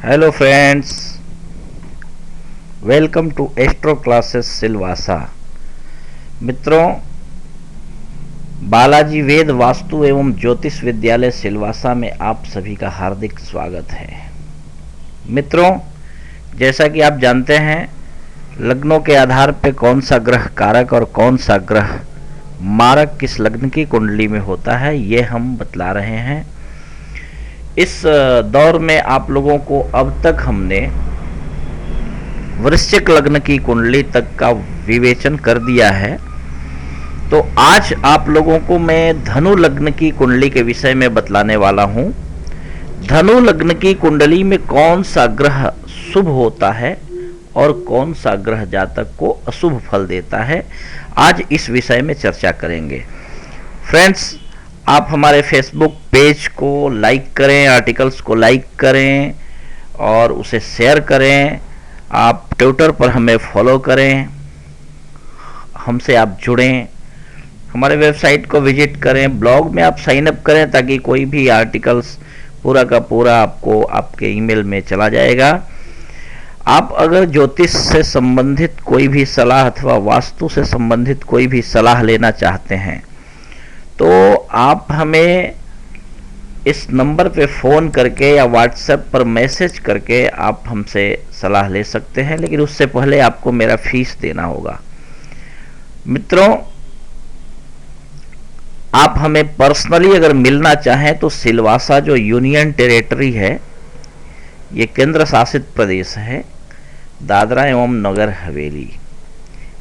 Hello friends, welcome to astro classes Silvassa. मित्रों, बालाजी वेद वास्तु एवं ज्योतिष विद्यालय सिलवासा में आप सभी का हार्दिक स्वागत है। मित्रों, जैसा कि आप जानते हैं, लग्नों के आधार पर कौन सा ग्रह कारक और कौन सा ग्रह मारक किस लग्न की कुंडली में होता है, ये हम बतला रहे हैं। इस दौर में आप लोगों को अब तक हमने वृश्चिक लग्न की कुंडली तक का विवेचन कर दिया है। तो आज आप लोगों को मैं धनु लग्न की कुंडली के विषय में बतलाने वाला हूं। धनु लग्न की कुंडली में कौन सा ग्रह शुभ होता है और कौन सा ग्रह जातक को अशुभ फल देता है, आज इस विषय में चर्चा करेंगे। फ्रेंड्स, आप हमारे फेसबुक पेज को लाइक करें, आर्टिकल्स को लाइक करें और उसे शेयर करें। आप ट्विटर पर हमें फॉलो करें, हमसे आप जुड़ें, हमारे वेबसाइट को विजिट करें, ब्लॉग में आप साइन अप करें ताकि कोई भी आर्टिकल्स पूरा का पूरा आपको आपके ईमेल में चला जाएगा। आप अगर ज्योतिष से संबंधित कोई भी सलाह अथवा वास्तु से संबंधित कोई भी सलाह लेना चाहते हैं तो आप हमें इस नंबर पे फ़ोन करके या व्हाट्सएप पर मैसेज करके आप हमसे सलाह ले सकते हैं, लेकिन उससे पहले आपको मेरा फीस देना होगा। मित्रों, आप हमें पर्सनली अगर मिलना चाहें तो सिलवासा जो यूनियन टेरिटरी है, ये केंद्र शासित प्रदेश है, दादरा एवं नगर हवेली,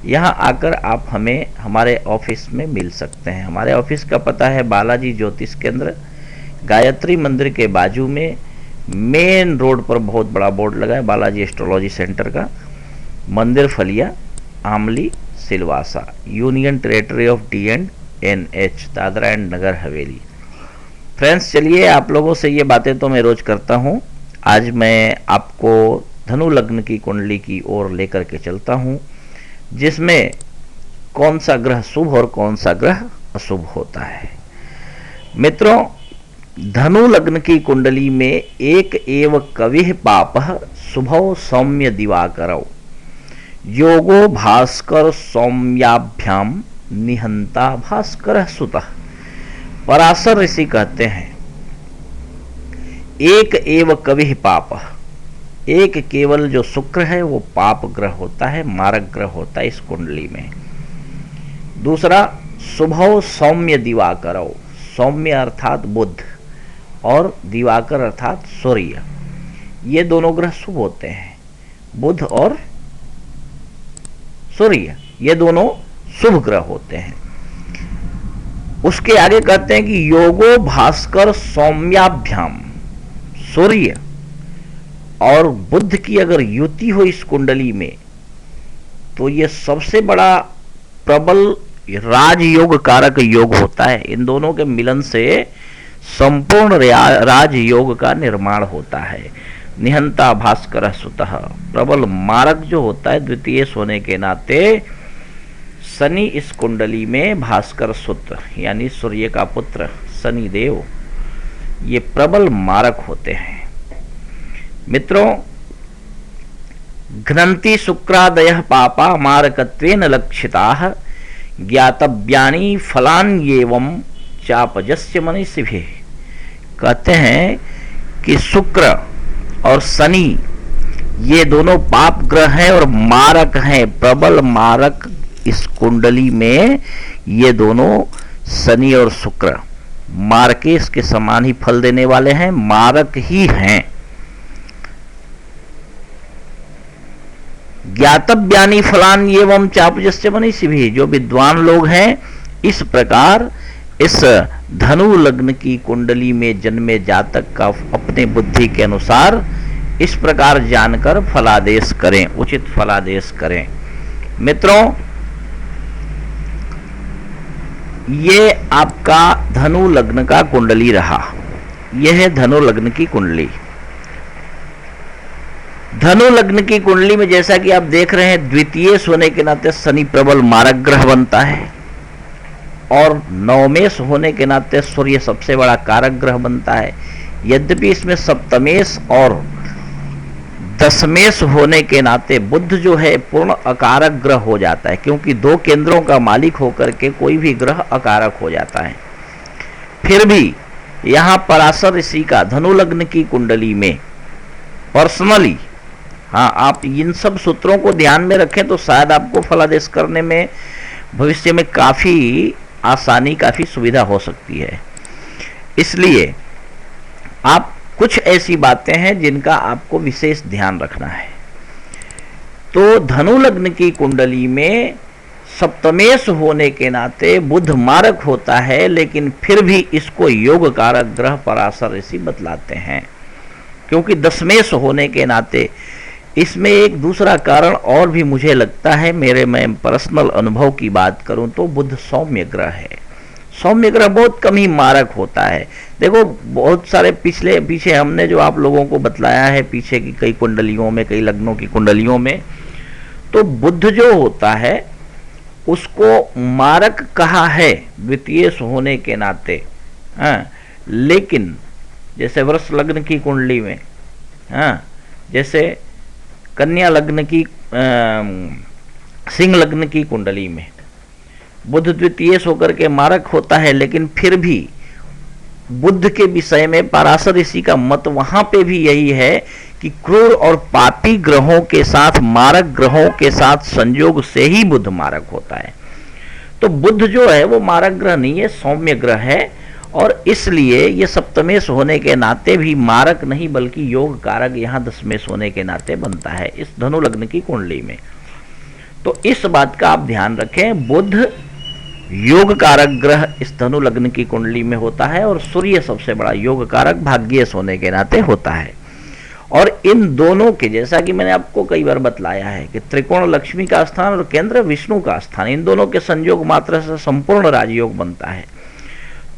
यहाँ आकर आप हमें हमारे ऑफिस में मिल सकते हैं। हमारे ऑफिस का पता है बालाजी ज्योतिष केंद्र, गायत्री मंदिर के बाजू में मेन रोड पर बहुत बड़ा बोर्ड लगा है बालाजी एस्ट्रोलॉजी सेंटर का, Mandir Faliya, Amli, Silvassa, union territory of D&NH, Dadra and Nagar Haveli. Friends, चलिए, आप लोगों से ये बातें तो मैं रोज करता हूँ। आज मैं आपको धनु लग्न की कुंडली की ओर लेकर के चलता हूँ, जिसमें कौन सा ग्रह शुभ और कौन सा ग्रह अशुभ होता है। मित्रों, धनु लग्न की कुंडली में एक एव कविः पापः शुभौ सौम्य दिवाकरौ योगो भास्कर सौम्याभ्याम निहंता भास्कर सुतः। पराशर ऋषि कहते हैं, एक एव कविः पापः, एक केवल जो शुक्र है वो पाप ग्रह होता है, मारक ग्रह होता है इस कुंडली में। दूसरा, शुभौ सौम्य दिवाकरौ, सौम्य अर्थात बुध और दिवाकर अर्थात सूर्य, ये दोनों ग्रह शुभ होते हैं। बुध और सूर्य ये दोनों शुभ ग्रह होते हैं। उसके आगे कहते हैं कि योगो भास्कर सौम्याभ्याम, सूर्य और बुध की अगर युति हो इस कुंडली में तो ये सबसे बड़ा प्रबल राजयोग कारक योग होता है। इन दोनों के मिलन से संपूर्ण राजयोग का निर्माण होता है। निहंता भास्कर सुतः, प्रबल मारक जो होता है द्वितीय होने के नाते शनि इस कुंडली में भास्कर सुत यानी सूर्य का पुत्र शनि देव, ये प्रबल मारक होते हैं। मित्रों, घ्नन्ति शुक्रादयः पापा मारकत्वेन लक्षिताः ज्ञातव्यानि फलान्येवं चापजस्य मनीषिभिः। कहते हैं कि शुक्र और शनि ये दोनों पाप ग्रह हैं और मारक हैं, प्रबल मारक इस कुंडली में ये दोनों शनि और शुक्र मार्केश के समान ही फल देने वाले हैं, मारक ही हैं। ज्ञातव्यानि फलानि एवं चापजस्य मनीषिभिः, जो विद्वान लोग हैं इस प्रकार इस धनु लग्न की कुंडली में जन्मे जातक का अपने बुद्धि के अनुसार इस प्रकार जानकर फलादेश करें, उचित फलादेश करें। मित्रों, ये आपका धनु लग्न का कुंडली रहा। यह है धनु लग्न की कुंडली। धनु लग्न की कुंडली में जैसा कि आप देख रहे हैं, द्वितीय होने के नाते शनि प्रबल मारक ग्रह बनता है और नवमेश होने के नाते सूर्य सबसे बड़ा कारक ग्रह बनता है। यद्यपि इसमें सप्तमेश और दशमेश होने के नाते बुध जो है पूर्ण अकारक ग्रह हो जाता है, क्योंकि दो केंद्रों का मालिक होकर के कोई भी ग्रह अकारक हो जाता है। फिर भी यहाँ पराशर ऋषि का धनु लग्न की कुंडली में पर्सनली, हाँ, आप इन सब सूत्रों को ध्यान में रखें तो शायद आपको फलादेश करने में भविष्य में काफ़ी आसानी, काफ़ी सुविधा हो सकती है। इसलिए आप कुछ ऐसी बातें हैं जिनका आपको विशेष ध्यान रखना है। तो धनु लग्न की कुंडली में सप्तमेश होने के नाते बुध मारक होता है, लेकिन फिर भी इसको योग कारक ग्रह पराशर ऋषि बतलाते हैं, क्योंकि दशमेश होने के नाते इसमें एक दूसरा कारण और भी मुझे लगता है, मैं पर्सनल अनुभव की बात करूं तो बुध सौम्य ग्रह है। सौम्य ग्रह बहुत कम ही मारक होता है। देखो, बहुत सारे पीछे हमने जो आप लोगों को बतलाया है पीछे की कई कुंडलियों में, कई लग्नों की कुंडलियों में, तो बुध जो होता है उसको मारक कहा है द्वितीय होने के नाते। हाँ, लेकिन जैसे वृष लग्न की कुंडली में, हाँ, जैसे कन्या लग्न की, सिंह लग्न की कुंडली में बुध द्वितीय होकर के मारक होता है, लेकिन फिर भी बुध के विषय में पराशर ऋषि का मत वहां पे भी यही है कि क्रूर और पापी ग्रहों के साथ, मारक ग्रहों के साथ संयोग से ही बुध मारक होता है। तो बुध जो है वो मारक ग्रह नहीं है, सौम्य ग्रह है, और इसलिए ये सप्तमेश होने के नाते भी मारक नहीं बल्कि योग कारक यहाँ दशमेश होने के नाते बनता है इस धनु लग्न की कुंडली में। तो इस बात का आप ध्यान रखें, बुध योग कारक ग्रह इस धनु लग्न की कुंडली में होता है, और सूर्य सबसे बड़ा योग कारक भाग्येश होने के नाते होता है। और इन दोनों के, जैसा कि मैंने आपको कई बार बतलाया है कि त्रिकोण लक्ष्मी का स्थान और केंद्र विष्णु का स्थान, इन दोनों के संयोग मात्र से संपूर्ण राजयोग बनता है।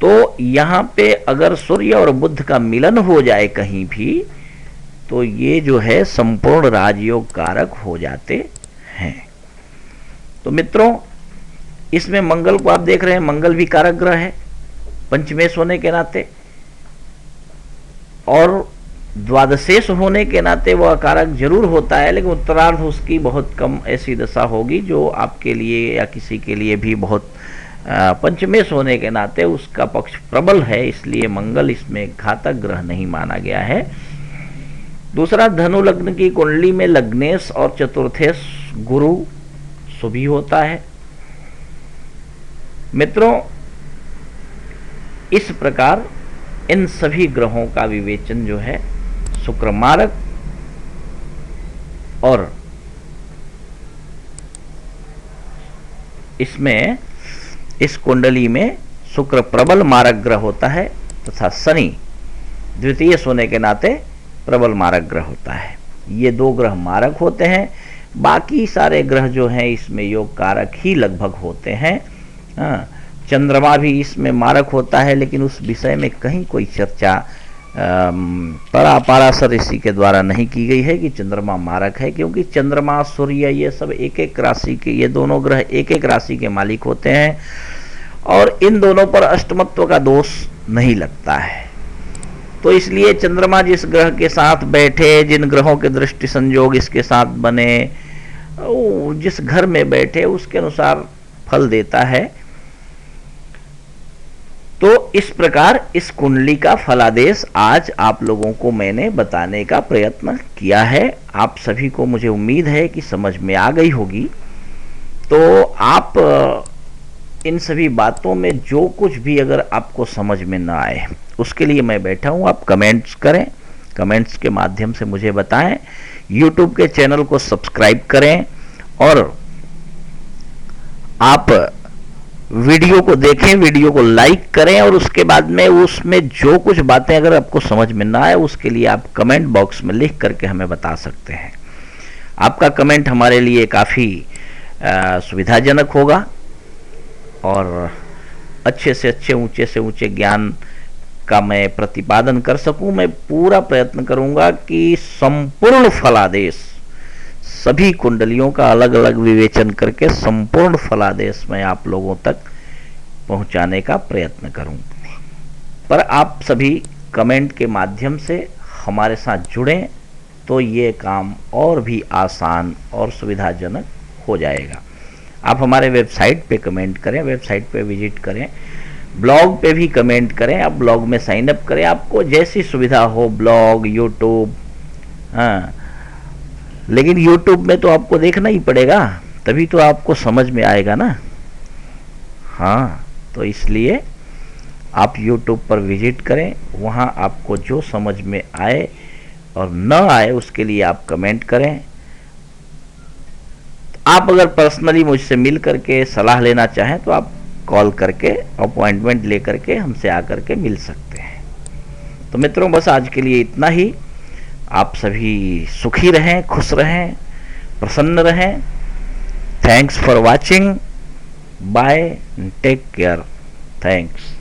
तो यहाँ पे अगर सूर्य और बुध का मिलन हो जाए कहीं भी, तो ये जो है संपूर्ण राजयोग कारक हो जाते हैं। तो मित्रों, इसमें मंगल को आप देख रहे हैं, मंगल भी कारक ग्रह है पंचमेश होने के नाते, और द्वादशेश होने के नाते वह कारक जरूर होता है, लेकिन उत्तरार्ध उसकी बहुत कम ऐसी दशा होगी जो आपके लिए या किसी के लिए भी बहुत, पंचमेश होने के नाते उसका पक्ष प्रबल है, इसलिए मंगल इसमें घातक ग्रह नहीं माना गया है। दूसरा, धनु लग्न की कुंडली में लग्नेश और चतुर्थेश गुरु शुभी होता है। मित्रों, इस प्रकार इन सभी ग्रहों का विवेचन जो है शुक्र मारक और इसमें इस कुंडली में शुक्र प्रबल मारक ग्रह होता है, तथा शनि द्वितीय होने के नाते प्रबल मारक ग्रह होता है। ये दो ग्रह मारक होते हैं, बाकी सारे ग्रह जो हैं इसमें योग कारक ही लगभग होते हैं। चंद्रमा भी इसमें मारक होता है, लेकिन उस विषय में कहीं कोई चर्चा पराशर ऋषि के द्वारा नहीं की गई है कि चंद्रमा मारक है, क्योंकि चंद्रमा, सूर्य, ये सब एक एक राशि के, ये दोनों ग्रह एक एक राशि के मालिक होते हैं, और इन दोनों पर अष्टमत्व का दोष नहीं लगता है। तो इसलिए चंद्रमा जिस ग्रह के साथ बैठे, जिन ग्रहों के दृष्टि संयोग इसके साथ बने, जिस घर में बैठे उसके अनुसार फल देता है। तो इस प्रकार इस कुंडली का फलादेश आज आप लोगों को मैंने बताने का प्रयत्न किया है। आप सभी को मुझे उम्मीद है कि समझ में आ गई होगी। तो आप इन सभी बातों में जो कुछ भी अगर आपको समझ में ना आए, उसके लिए मैं बैठा हूँ, आप कमेंट्स करें, कमेंट्स के माध्यम से मुझे बताएं। यूट्यूब के चैनल को सब्सक्राइब करें, और आप वीडियो को देखें, वीडियो को लाइक करें, और उसके बाद में उसमें जो कुछ बातें अगर आपको समझ में ना आए, उसके लिए आप कमेंट बॉक्स में लिख करके हमें बता सकते हैं। आपका कमेंट हमारे लिए काफ़ी सुविधाजनक होगा, और अच्छे से अच्छे, ऊंचे से ऊंचे ज्ञान का मैं प्रतिपादन कर सकूं। मैं पूरा प्रयत्न करूंगा कि संपूर्ण फलादेश, सभी कुंडलियों का अलग अलग विवेचन करके संपूर्ण फलादेश मैं आप लोगों तक पहुंचाने का प्रयत्न करूं। पर आप सभी कमेंट के माध्यम से हमारे साथ जुड़ें, तो ये काम और भी आसान और सुविधाजनक हो जाएगा। आप हमारे वेबसाइट पे कमेंट करें, वेबसाइट पे विजिट करें, ब्लॉग पे भी कमेंट करें, आप ब्लॉग में साइन अप करें, आपको जैसी सुविधा हो, ब्लॉग, यूट्यूब, हाँ, लेकिन यूट्यूब में तो आपको देखना ही पड़ेगा, तभी तो आपको समझ में आएगा ना। हाँ, तो इसलिए आप यूट्यूब पर विजिट करें, वहाँ आपको जो समझ में आए और न आए उसके लिए आप कमेंट करें। आप अगर पर्सनली मुझसे मिल करके सलाह लेना चाहें तो आप कॉल करके अपॉइंटमेंट लेकर के हमसे आकर के मिल सकते हैं। तो मित्रों, बस आज के लिए इतना ही। आप सभी सुखी रहें, खुश रहें, प्रसन्न रहें। Thanks for watching. Bye, take care, thanks.